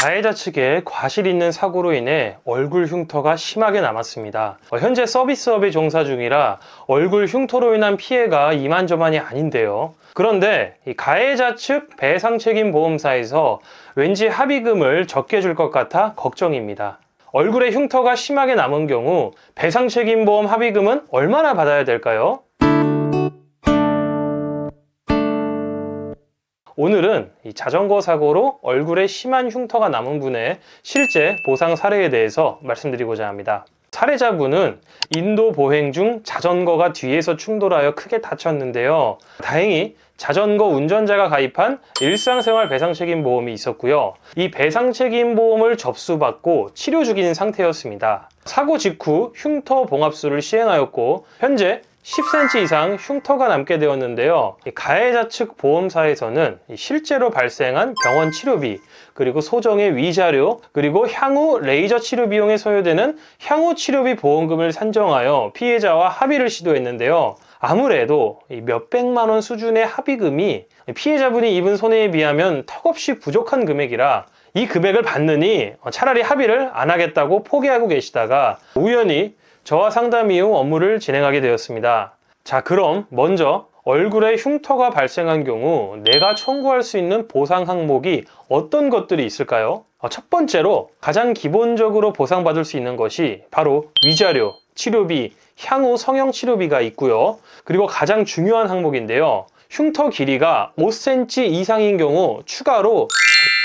가해자 측의 과실 있는 사고로 인해 얼굴 흉터가 심하게 남았습니다. 현재 서비스업에 종사 중이라 얼굴 흉터로 인한 피해가 이만저만이 아닌데요. 그런데 이 가해자 측 배상책임보험사에서 왠지 합의금을 적게 줄 것 같아 걱정입니다. 얼굴에 흉터가 심하게 남은 경우 배상책임보험 합의금은 얼마나 받아야 될까요? 오늘은 이 자전거 사고로 얼굴에 심한 흉터가 남은 분의 실제 보상 사례에 대해서 말씀드리고자 합니다. 사례자분은 인도 보행 중 자전거가 뒤에서 충돌하여 크게 다쳤는데요. 다행히 자전거 운전자가 가입한 일상생활 배상책임보험이 있었고요. 이 배상책임보험을 접수받고 치료 중인 상태였습니다. 사고 직후 흉터 봉합술을 시행하였고 현재 10cm 이상 흉터가 남게 되었는데요. 가해자 측 보험사에서는 실제로 발생한 병원 치료비, 그리고 소정의 위자료, 그리고 향후 레이저 치료 비용에 소요되는 향후 치료비 보험금을 산정하여 피해자와 합의를 시도했는데요. 아무래도 몇백만 원 수준의 합의금이 피해자분이 입은 손해에 비하면 턱없이 부족한 금액이라 이 금액을 받느니 차라리 합의를 안 하겠다고 포기하고 계시다가 우연히 저와 상담 이후 업무를 진행하게 되었습니다. 자, 그럼 먼저 얼굴에 흉터가 발생한 경우 내가 청구할 수 있는 보상 항목이 어떤 것들이 있을까요? 첫 번째로 가장 기본적으로 보상받을 수 있는 것이 바로 위자료, 치료비, 향후 성형 치료비가 있고요. 그리고 가장 중요한 항목인데요. 흉터 길이가 5cm 이상인 경우 추가로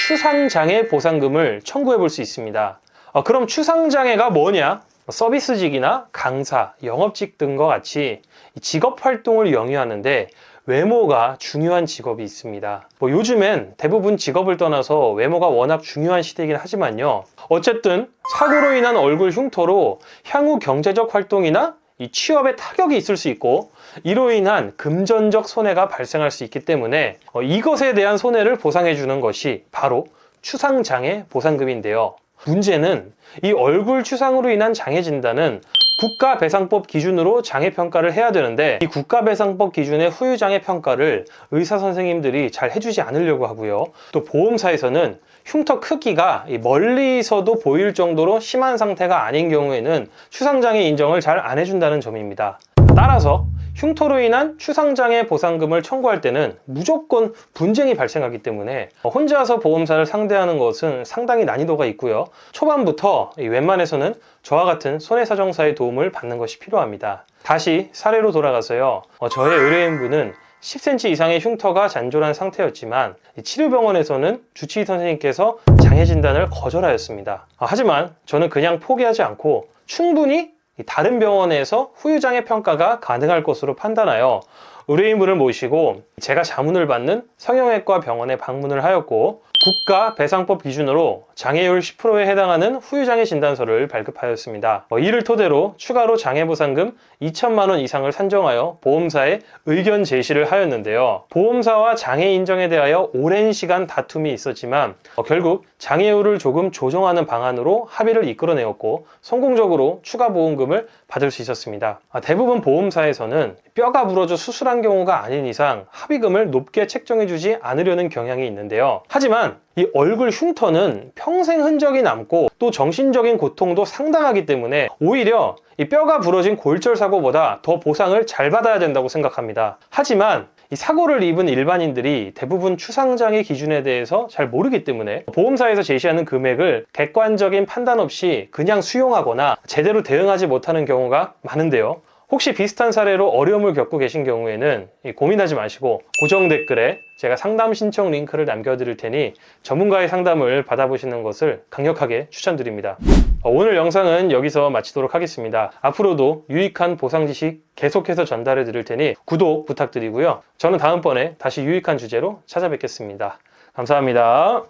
추상장애 보상금을 청구해 볼 수 있습니다. 그럼 추상장애가 뭐냐? 서비스직이나 강사, 영업직 등과 같이 직업 활동을 영위하는데 외모가 중요한 직업이 있습니다. 요즘엔 대부분 직업을 떠나서 외모가 워낙 중요한 시대이긴 하지만요. 어쨌든 사고로 인한 얼굴 흉터로 향후 경제적 활동이나 이 취업에 타격이 있을 수 있고 이로 인한 금전적 손해가 발생할 수 있기 때문에 이것에 대한 손해를 보상해 주는 것이 바로 추상장애 보상금인데요. 문제는 이 얼굴 추상으로 인한 장애 진단은 국가배상법 기준으로 장애평가를 해야 되는데 이 국가배상법 기준의 후유장애 평가를 의사선생님들이 잘 해주지 않으려고 하고요. 또 보험사에서는 흉터 크기가 멀리서도 보일 정도로 심한 상태가 아닌 경우에는 추상장애 인정을 잘 안 해준다는 점입니다. 따라서 흉터로 인한 추상장애 보상금을 청구할 때는 무조건 분쟁이 발생하기 때문에 혼자서 보험사를 상대하는 것은 상당히 난이도가 있고요. 초반부터 웬만해서는 저와 같은 손해사정사의 도움을 받는 것이 필요합니다. 다시 사례로 돌아가서요. 저의 의뢰인분은 10cm 이상의 흉터가 잔존한 상태였지만 치료병원에서는 주치의 선생님께서 장애 진단을 거절하였습니다. 하지만 저는 그냥 포기하지 않고 충분히 다른 병원에서 후유장애 평가가 가능할 것으로 판단하여 의뢰인분을 모시고 제가 자문을 받는 성형외과 병원에 방문을 하였고 국가배상법 기준으로 장애율 10%에 해당하는 후유장애 진단서를 발급하였습니다. 이를 토대로 추가로 장애보상금 2천만 원 이상을 산정하여 보험사에 의견 제시를 하였는데요. 보험사와 장애 인정에 대하여 오랜 시간 다툼이 있었지만 결국 장애율을 조금 조정하는 방안으로 합의를 이끌어내었고 성공적으로 추가 보험금을 받을 수 있었습니다. 대부분 보험사에서는 뼈가 부러져 수술한 경우가 아닌 이상 합의금을 높게 책정해주지 않으려는 경향이 있는데요. 하지만 이 얼굴 흉터는 평생 흔적이 남고 또 정신적인 고통도 상당하기 때문에 오히려 이 뼈가 부러진 골절 사고보다 더 보상을 잘 받아야 된다고 생각합니다. 하지만 이 사고를 입은 일반인들이 대부분 추상장애 기준에 대해서 잘 모르기 때문에 보험사에서 제시하는 금액을 객관적인 판단 없이 그냥 수용하거나 제대로 대응하지 못하는 경우가 많은데요. 혹시 비슷한 사례로 어려움을 겪고 계신 경우에는 고민하지 마시고 고정 댓글에 제가 상담 신청 링크를 남겨드릴 테니 전문가의 상담을 받아보시는 것을 강력하게 추천드립니다. 오늘 영상은 여기서 마치도록 하겠습니다. 앞으로도 유익한 보상 지식 계속해서 전달해 드릴 테니 구독 부탁드리고요. 저는 다음번에 다시 유익한 주제로 찾아뵙겠습니다. 감사합니다.